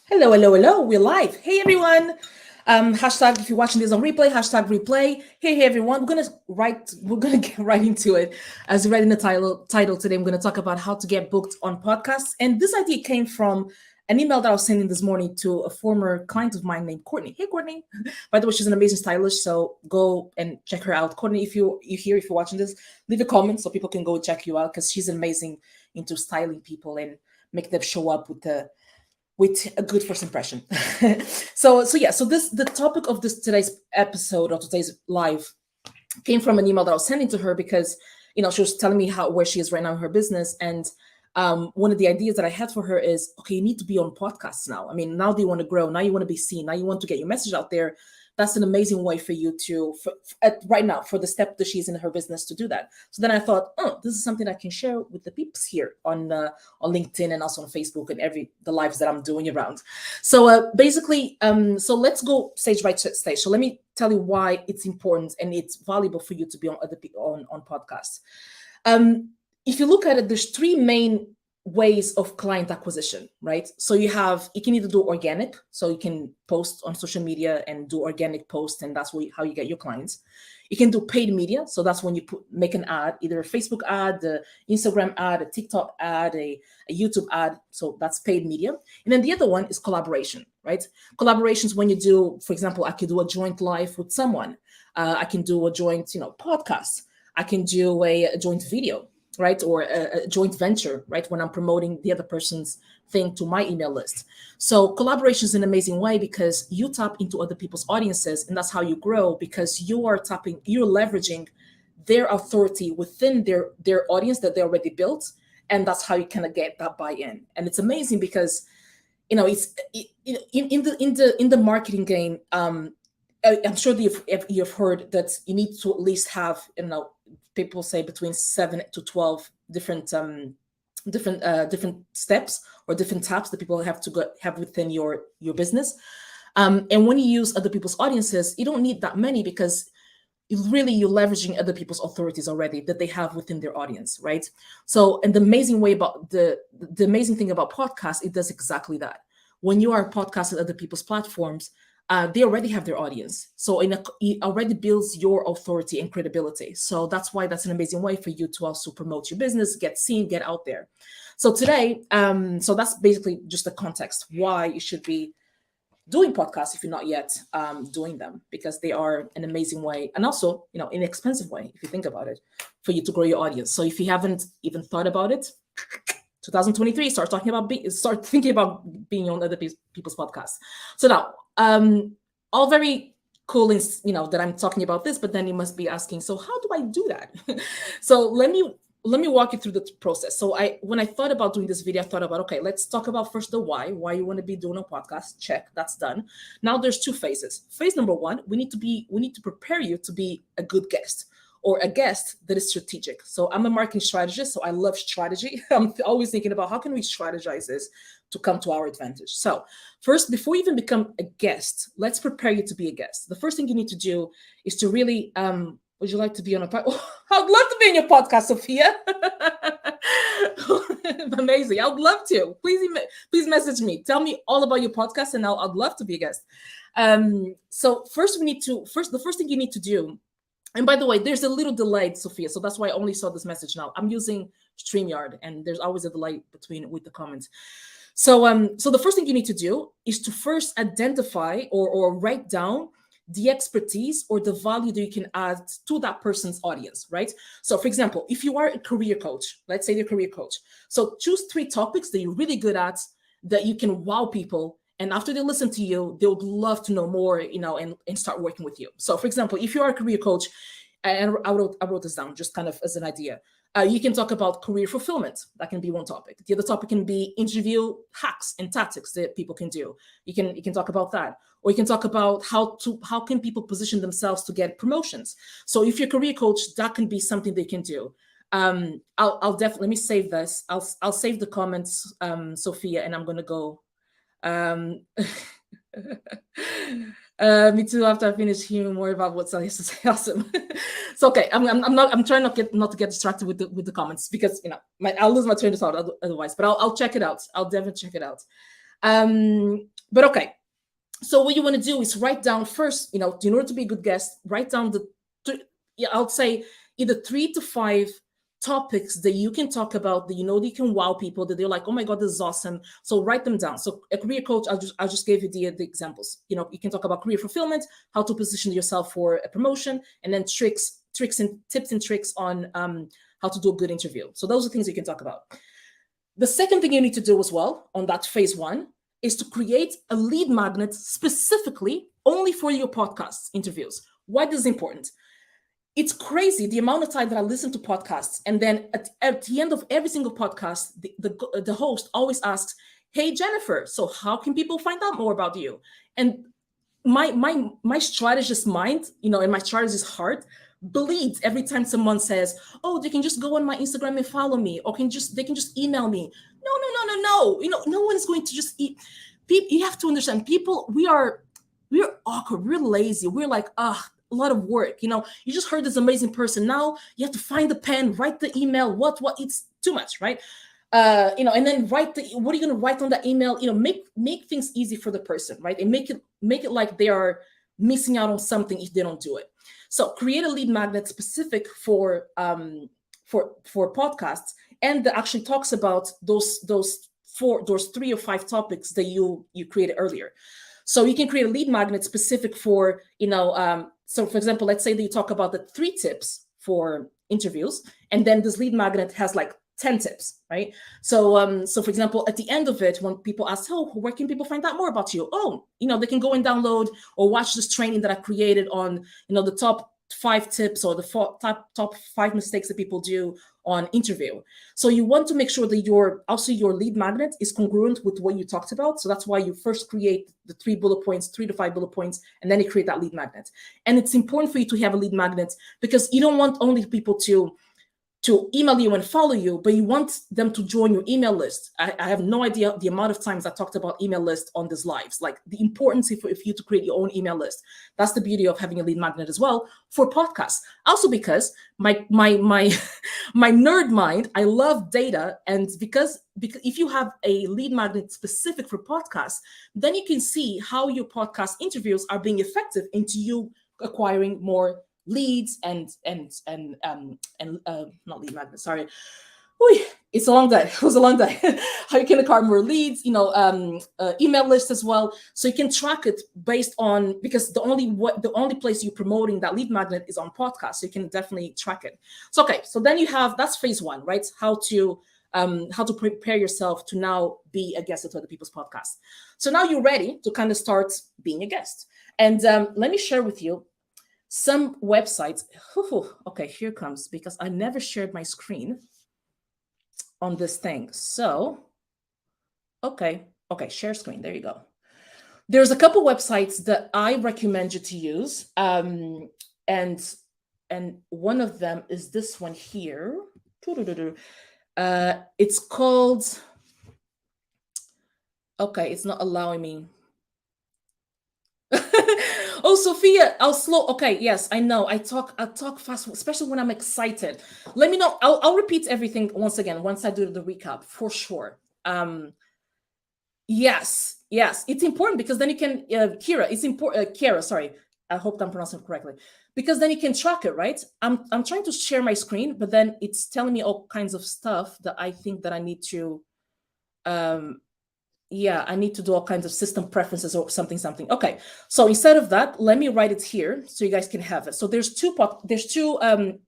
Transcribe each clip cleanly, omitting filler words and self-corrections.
Hello, hello, hello. We're live. Hey, everyone. Hashtag if you're watching this on replay, hashtag replay. Hey, everyone. We're gonna get right into it. As you read in the title today, I'm gonna talk about how to get booked on podcasts. And this idea came from an email that I was sending this morning to a former client of mine named Courtney. Hey, Courtney. By the way, she's an amazing stylist, so go and check her out. Courtney, if you're watching this, leave a comment so people can go check you out because she's amazing into styling people and make them show up with a good first impression. So the topic of this today's episode or today's live came from an email that I was sending to her because she was telling me how where she is right now in her business. And one of the ideas that I had for her is, okay, you need to be on podcasts now. I mean, now that you want to grow, now you want to be seen, now you want to get your message out there. That's an amazing way for you to right now for the step that she's in her business to do that. So then I thought, oh, this is something I can share with the peeps here on LinkedIn and also on Facebook and the lives that I'm doing around. So so let's go stage by stage. So let me tell you why it's important and it's valuable for you to be on other people on podcasts. If you look at it, there's three main ways of client acquisition, right? So you can either do organic, so you can post on social media and do organic posts, and that's how you get your clients. You can do paid media, so that's when you make an ad, either a Facebook ad, the Instagram ad, a TikTok ad, a YouTube ad. So that's paid media. And then the other one is collaboration, right? Collaborations when you do, for example, I could do a joint live with someone. I can do a joint, podcast. I can do a joint video, right? Or a joint venture, right? When I'm promoting the other person's thing to my email list. So collaboration is an amazing way because you tap into other people's audiences, and that's how you grow because you're leveraging their authority within their audience that they already built. And that's how you kind of get that buy-in. And it's amazing because, it's in the marketing game, I'm sure that you've heard that you need to at least have, people say between 7 to 12 different steps or different taps that people have to have within your business. And when you use other people's audiences, you don't need that many because you're leveraging other people's authorities already that they have within their audience, right? So, and the amazing thing about podcasts, it does exactly that. When you are podcasting other people's platforms, they already have their audience. So it already builds your authority and credibility. So that's why that's an amazing way for you to also promote your business, get seen, get out there. So today, so that's basically just the context why you should be doing podcasts if you're not yet doing them, because they are an amazing way and also, inexpensive way, if you think about it, for you to grow your audience. So if you haven't even thought about it, 2023, start thinking about being on other people's podcasts. So now, all very cool, that I'm talking about this, but then you must be asking, so how do I do that? So let me walk you through the process. So when I thought about doing this video, I thought about, okay, let's talk about first the why you want to be doing a podcast. Check, that's done. Now there's two phases. Phase number one, we need to prepare you to be a good guest, or a guest that is strategic. So I'm a marketing strategist, so I love strategy. I'm always thinking about how can we strategize this to come to our advantage. So first, before you even become a guest, let's prepare you to be a guest. The first thing you need to do is to really, would you like to be on a podcast? I'd love to be in your podcast, Sophia. Amazing. I would love to. Please message me. Tell me all about your podcast and I'd love to be a guest. So the first thing you need to do, and by the way, there's a little delay, Sophia, so that's why I only saw this message now. I'm using StreamYard, and there's always a delay with the comments. So the first thing you need to do is to first identify or write down the expertise or the value that you can add to that person's audience, right? So for example, if you are a career coach, let's say you're a career coach. So choose 3 topics that you're really good at, that you can wow people. And after they listen to you, they would love to know more, and start working with you. So for example, if you are a career coach, and I wrote this down just kind of as an idea, you can talk about career fulfillment. That can be one topic. The other topic can be interview hacks and tactics that people can do. You can talk about that. Or you can talk about how can people position themselves to get promotions. So if you're a career coach, that can be something they can do. I'll definitely, let me save this. I'll save the comments, Sophia, and I'm going to go. Me too. After I finish hearing more about what Sally has to say, awesome. So okay, I'm trying not to get distracted with the comments because I'll lose my train of thought otherwise. But I'll check it out. I'll definitely check it out. But okay, so what you want to do is write down first, in order to be a good guest, write down yeah, I'll say either 3 to 5 topics that you can talk about, that that you can wow people, that they're like, oh my god, this is awesome. So write them down. So a career coach, I'll just give you the examples. You can talk about career fulfillment, how to position yourself for a promotion, and then tricks and tips and tricks on how to do a good interview. So those are things you can talk about. The second thing you need to do as well on that phase 1 is to create a lead magnet specifically only for your podcast interviews. Why this is important? It's crazy the amount of time that I listen to podcasts, and then at the end of every single podcast, the host always asks, "Hey Jennifer, so how can people find out more about you?" And my strategist mind, and my strategist heart bleeds every time someone says, "Oh, they can just go on my Instagram and follow me, or they can just email me." No. No one's going to just eat. You have to understand, people, we're awkward, we're lazy, we're like, a lot of work. You just heard this amazing person. Now you have to find the pen, write the email. What? It's too much, right? And then what are you going to write on that email? Make things easy for the person, right? And make it like they are missing out on something if they don't do it. So create a lead magnet specific for podcasts, and that actually talks about those 3 or 5 topics that you created earlier. So you can create a lead magnet specific for, so for example, let's say that you talk about the 3 tips for interviews, and then this lead magnet has like 10 tips, right? So for example, at the end of it, when people ask, "Oh, where can people find out more about you?" Oh, they can go and download or watch this training that I created on, the top 5 tips, or the top 5 mistakes that people do on interview. So you want to make sure that your lead magnet is congruent with what you talked about. So that's why you first create the 3 bullet points, 3 to 5 bullet points, and then you create that lead magnet. And it's important for you to have a lead magnet, because you don't want only people to email you and follow you, but you want them to join your email list. I have no idea the amount of times I talked about email list on these lives, like the importance for you to create your own email list. That's the beauty of having a lead magnet as well for podcasts. Also, because my nerd mind, I love data, and because if you have a lead magnet specific for podcasts, then you can see how your podcast interviews are being effective into you acquiring more leads and not lead magnet, sorry. It's a long day. It was a long day. How you can acquire more leads, email list as well. So you can track it based on, because the only place you're promoting that lead magnet is on podcasts. So you can definitely track it. So, okay. So then that's phase 1, right? How to prepare yourself to now be a guest at other people's podcasts. So now you're ready to kind of start being a guest. And let me share with you some websites. Okay, here comes, because I never shared my screen on this thing. So, okay, share screen. There you go. There's a couple websites that I recommend you to use. And one of them is this one here. It's called, okay, it's not allowing me. Oh, Sophia, I'll slow. Okay, yes, I know. I talk fast, especially when I'm excited. Let me know. I'll repeat everything once again once I do the recap, for sure. Yes, it's important, because then you can, Kira. It's important, Kira. Sorry, I hope I'm pronouncing it correctly. Because then you can track it, right? I'm trying to share my screen, but then it's telling me all kinds of stuff that I think that I need to. I need to do all kinds of system preferences or something. Okay, so instead of that, let me write it here so you guys can have it. So there's two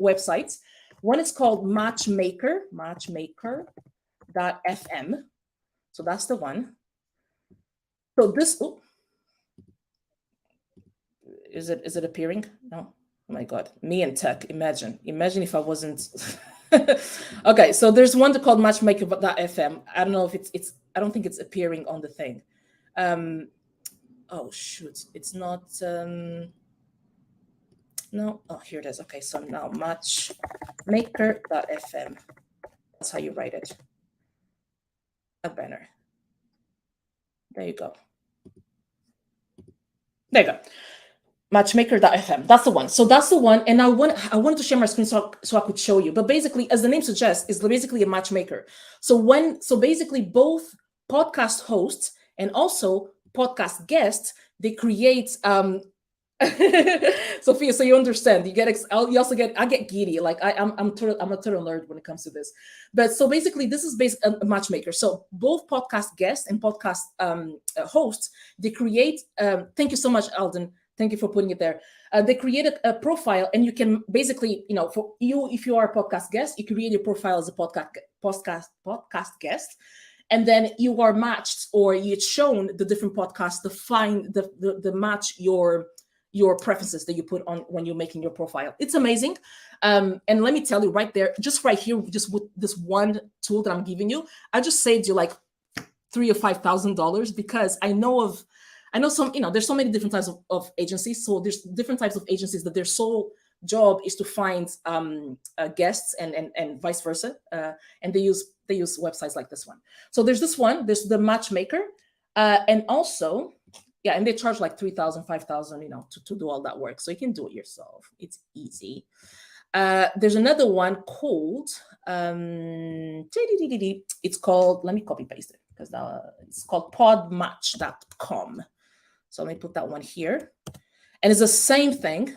websites. One is called matchmaker.fm. So that's the one. So this, is it appearing? No. Oh my God, me and tech. Imagine if I wasn't. Okay, so there's one called matchmaker.fm. I don't know if it's I don't think it's appearing on the thing. Oh shoot, it's not. No, oh, here it is. Okay, so now matchmaker.fm. That's how you write it. A banner. There you go. There you go. Matchmaker.fm. That's the one. So that's the one. And I wanted to share my screen so I could show you. But basically, as the name suggests, it's basically a matchmaker. So basically both podcast hosts and also podcast guests, they create Sophia, so you understand. You get you also get I get giddy. Like I'm a total nerd when it comes to this. But so basically, this is based a matchmaker. So both podcast guests and podcast hosts, they create. Thank you so much, Alden. Thank you for putting it there. They created a profile, and you can basically, for you, if you are a podcast guest, you create your profile as a podcast guest, and then you are matched, or you're shown the different podcasts to find the match your preferences that you put on when you're making your profile. It's amazing. And let me tell you right there, just right here, just with this one tool that I'm giving you, I just saved you like $3,000 or $5,000, because I know some, there's so many different types of agencies. So there's different types of agencies that their sole job is to find guests and vice versa. And they use websites like this one. So there's this one, there's the matchmaker, and also, yeah, and they charge like $3,000, $5,000, to do all that work. So you can do it yourself. It's easy. There's another one called, it's called, let me copy paste it, because it's called podmatch.com. So let me put that one here. And it's the same thing.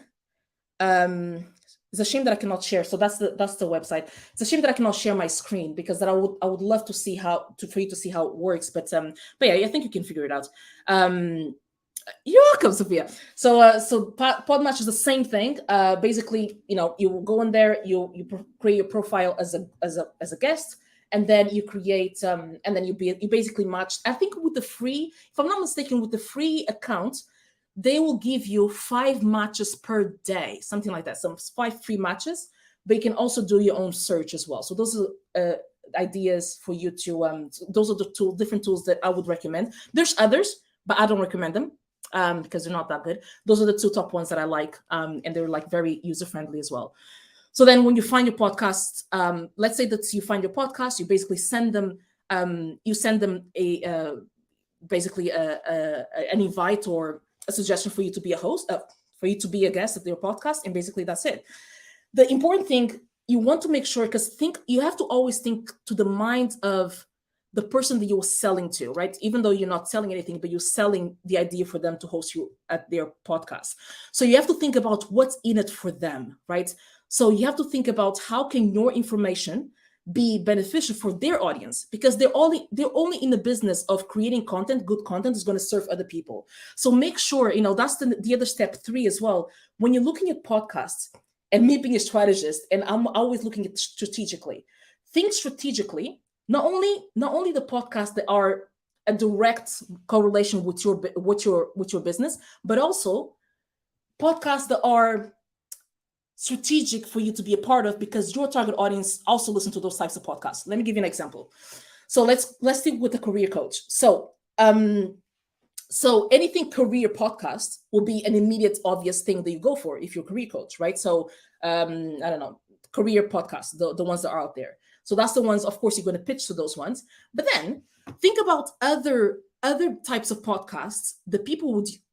It's a shame that I cannot share. So that's the website. It's a shame that I cannot share my screen, because that I would love to see for you to see how it works. But yeah, I think you can figure it out. You're welcome, Sophia. So Podmatch is the same thing. Basically, you will go in there, you create your profile as a guest, and then you create and then you basically match. I think with the free, if I'm not mistaken, with the free account, they will give you 5 matches per day, something like that. Some 5 free matches, but you can also do your own search as well. So those are ideas for you to. Those are the different tools that I would recommend. There's others, but I don't recommend them because they're not that good. Those are the 2 top ones that I like, and they're like very user friendly as well. So then, when you find your podcast, let's say that you find your podcast, you basically send them. You send them basically an invite or a suggestion for you to be a host, for you to be a guest at their podcast, and basically that's it. The important thing, you want to make sure, because you have to always think to the mind of the person that you're selling to, right? Even though you're not selling anything, but you're selling the idea for them to host you at their podcast. So you have to think about what's in it for them, right? So you have to think about how can your information be beneficial for their audience, because they're only in the business of creating content. Good content is going to serve other people. So make sure, that's the other step 3 as well. When you're looking at podcasts, and me being a strategist, and I'm always looking at strategically, think strategically, not only the podcasts that are a direct correlation with your business, but also podcasts that are strategic for you to be a part of, because your target audience also listen to those types of podcasts. Let me give you an example. So let's stick with the career coach. So anything career podcast will be an immediate obvious thing that you go for if you're a career coach, right? So I don't know, career podcasts, the ones that are out there. So that's the ones, of course, you're going to pitch to those ones. But then think about other types of podcasts that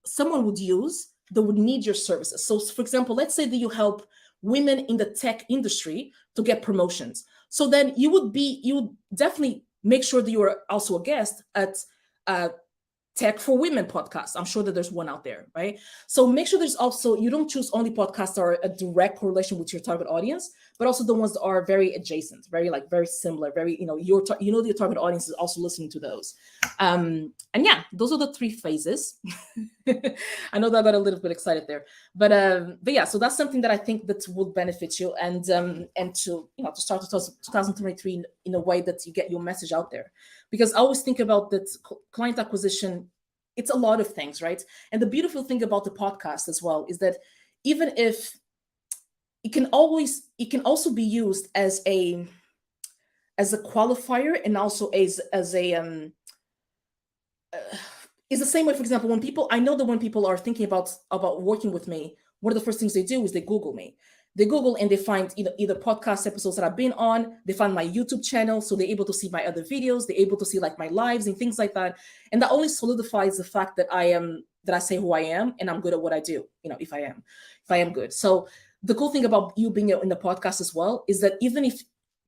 someone would use that would need your services. So for example, let's say that you help women in the tech industry to get promotions. So then you would definitely make sure that you are also a guest at Tech for Women podcast. I'm sure that there's one out there, right? So make sure there's also, you don't choose only podcasts that are a direct correlation with your target audience, but also the ones that are very adjacent, very similar, very, your target audience is also listening to those. And yeah, those are the 3 phases. I know that I got a little bit excited there, but yeah, so that's something that I think that will benefit you, and to start 2023 in a way that you get your message out there. Because I always think about that client acquisition, it's a lot of things, right? And the beautiful thing about the podcast as well is that even if it can also be used as a qualifier, and also as a it's the same way. For example, I know that when people are thinking about working with me, one of the first things they do is they Google me. They Google and they find either podcast episodes that I've been on. They find my YouTube channel, so they're able to see my other videos. They're able to see like my lives and things like that. And that only solidifies the fact that I say who I am and I'm good at what I do. If I am good. So the cool thing about you being in the podcast as well is that even if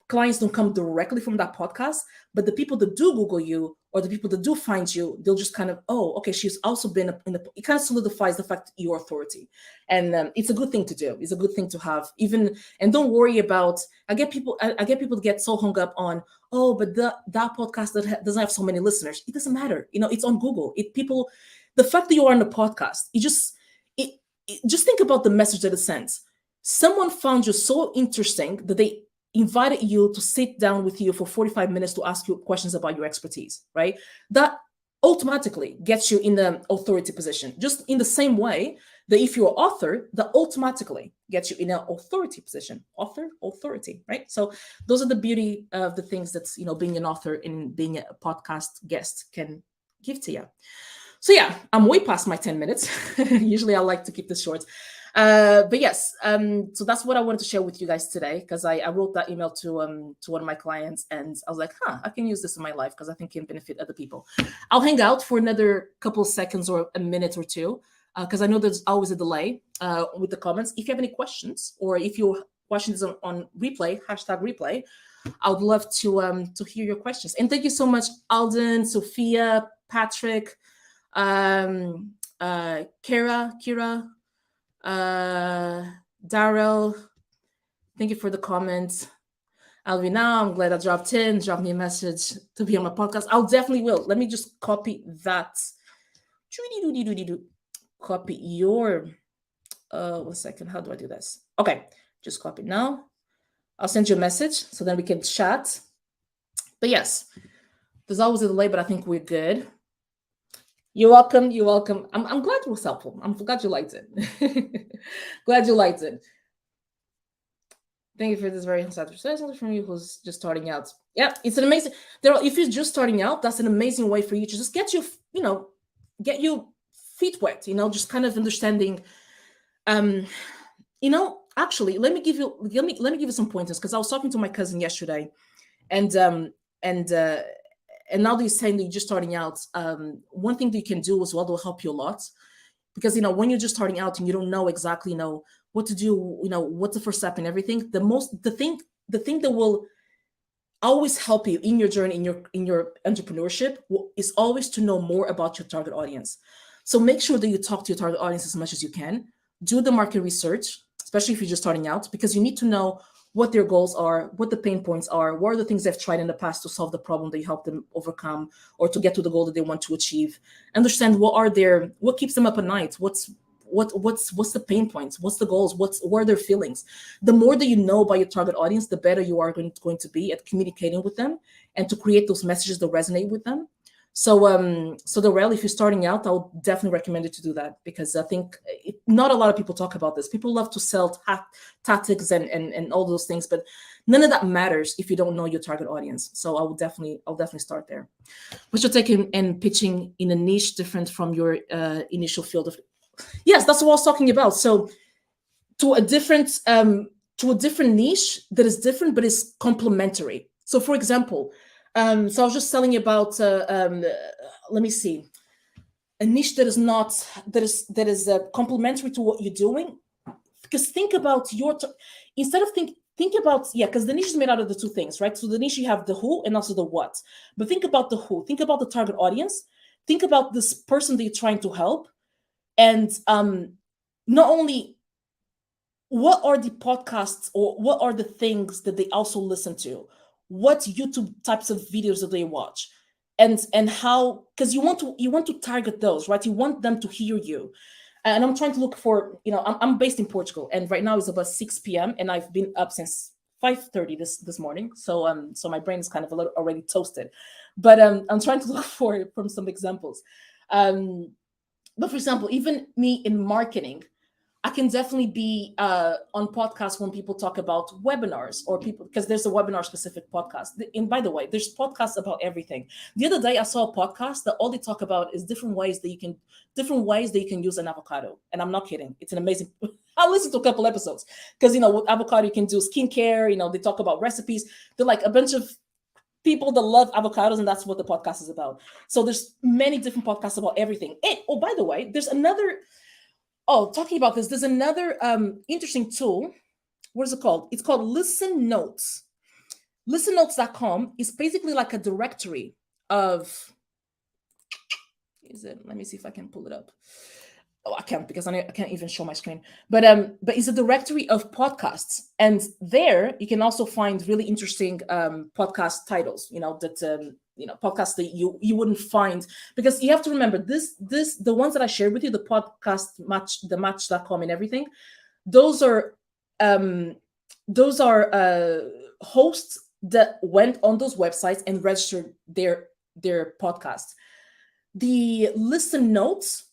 clients don't come directly from that podcast, but the people that do Google you or the people that do find you, they'll just kind of, oh, okay, she's also been in the, it kind of solidifies the fact that you're authority. And it's a good thing to do. It's a good thing to have even, and don't worry about, I get people to get so hung up on, oh, but that podcast doesn't have so many listeners. It doesn't matter. It's on Google. The fact that you are on the podcast, just think about the message that it sends. Someone found you so interesting that they invited you to sit down with you for 45 minutes to ask you questions about your expertise, right? That automatically gets you in the authority position. Just in the same way that if you're an author, that automatically gets you in an authority position. Authority, right? So those are the beauty of the things that, being an author and being a podcast guest can give to you. So yeah, I'm way past my 10 minutes. Usually I like to keep this short. But yes, so that's what I wanted to share with you guys today, because I wrote that email to one of my clients, and I was like, I can use this in my life because I think it can benefit other people. I'll hang out for another couple of seconds or a minute or two, because I know there's always a delay with the comments. If you have any questions, or if your question is on replay, #replay, I would love to hear your questions. And thank you so much, Alden, Sophia, Patrick, Kira, Daryl, thank you for the comments. Alvina, I'm glad I dropped in. Drop me a message to be on my podcast. I'll definitely will. Let me just copy that. Copy your 1 second. How do I do this? Okay, just copy now. I'll send you a message so then we can chat. But yes, there's always a delay, but I think we're good. You're welcome. You're welcome. I'm glad it was helpful. I'm glad you liked it. Glad you liked it. Thank you for this very insightful session from you who's just starting out. Yeah, it's an amazing. If you're just starting out, that's an amazing way for you to just get your feet wet. Just kind of understanding. Actually, let me give you some pointers, because I was talking to my cousin yesterday, and now that you're saying that you're just starting out, one thing that you can do as well that will help you a lot, because when you're just starting out and you don't know exactly what to do, what's the first step and everything. The thing that will always help you in your journey, in your entrepreneurship, is always to know more about your target audience. So make sure that you talk to your target audience as much as you can. Do the market research, especially if you're just starting out, because you need to know what their goals are, what the pain points are, what are the things they've tried in the past to solve the problem that you help them overcome, or to get to the goal that they want to achieve. Understand what keeps them up at night, what's the pain points, what's the goals, what are their feelings. The more that you know about your target audience, the better you are going to be at communicating with them and to create those messages that resonate with them. So Darrell, if you're starting out, I would definitely recommend you to do that, because I think not a lot of people talk about this. People love to sell tactics and all those things, but none of that matters if you don't know your target audience. So I'll definitely start there. What's your take in pitching in a niche different from your initial field of? Yes, that's what I was talking about. So to a different niche that is different but is complementary. So for example, so I was just telling you about let me see, a niche that is complementary to what you're doing. Because think about think about, because the niche is made out of the two things, right? So the niche, you have the who and also the what. But think about the who. Think about the target audience. Think about this person that you're trying to help. And not only what are the podcasts or what are the things that they also listen to, what YouTube types of videos do they watch, and how, because you want to target those, right? You want them to hear you. And I'm trying to look for, I'm based in Portugal, and right now it's about 6 p.m. and I've been up since 5:30 this morning. So my brain is kind of a little already toasted, but I'm trying to look from some examples. But for example, even me in marketing, I can definitely be on podcasts when people talk about webinars, or people, because there's a webinar specific podcast. And by the way, there's podcasts about everything. The other day I saw a podcast that all they talk about is different ways that you can use an avocado. And I'm not kidding. It's an amazing, I listened to a couple episodes, because, with avocado, you can do skincare, they talk about recipes. They're like a bunch of people that love avocados, and that's what the podcast is about. So there's many different podcasts about everything. And, oh, by the way, talking about this, there's another interesting tool. What is it called? It's called Listen Notes. ListenNotes.com is basically like a directory of, let me see if I can pull it up. Oh, I can't, because I can't even show my screen. But it's a directory of podcasts, and there you can also find really interesting podcast titles. That podcasts that you wouldn't find, because you have to remember the ones that I shared with you, the podcast match, the Match.com and everything. Those are hosts that went on those websites and registered their podcast. The Listen Notes,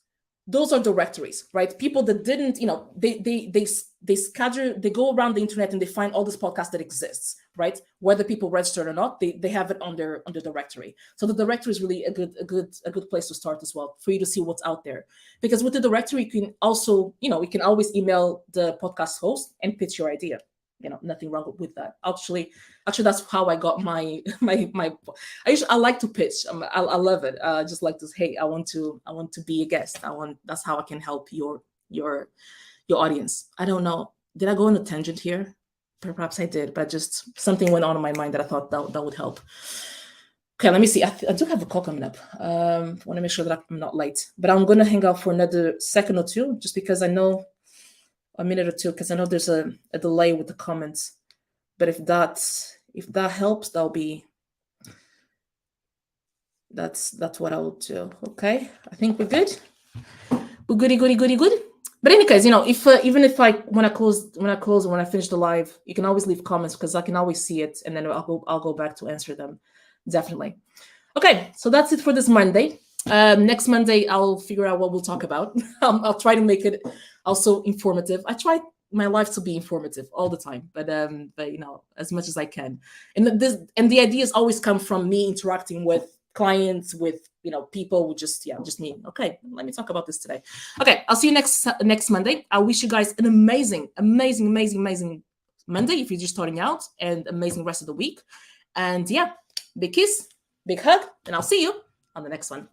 those are directories, right? People that didn't, they scatter, they go around the internet and they find all this podcast that exists, right? Whether people registered or not, they have it on their directory. So the directory is really a good place to start as well, for you to see what's out there. Because with the directory, you can also, you can always email the podcast host and pitch your idea. Nothing wrong with that. Actually, that's how I got my. I like to pitch. I love it. Just like this. Hey, I want to be a guest. That's how I can help your audience. I don't know. Did I go on a tangent here? Perhaps I did, but just something went on in my mind that I thought that would help. Okay, let me see. I do have a call coming up. Want to make sure that I'm not late, but I'm going to hang out for another second or two, just because I know. A minute or two, because I know there's a delay with the comments. But if that helps, that's what I will do. Okay, I think we're good. We're goody. But in any case, if even if when I finish the live, you can always leave comments, because I can always see it, and then I'll go back to answer them. Definitely. Okay, so that's it for this Monday. Next Monday, I'll figure out what we'll talk about. I'll try to make it also informative. I try my life to be informative all the time, but as much as I can. And the ideas always come from me interacting with clients, with people, with just me. Okay, let me talk about this today. Okay, I'll see you next Monday. I wish you guys an amazing Monday if you're just starting out, and amazing rest of the week. And big kiss, big hug, and I'll see you on the next one.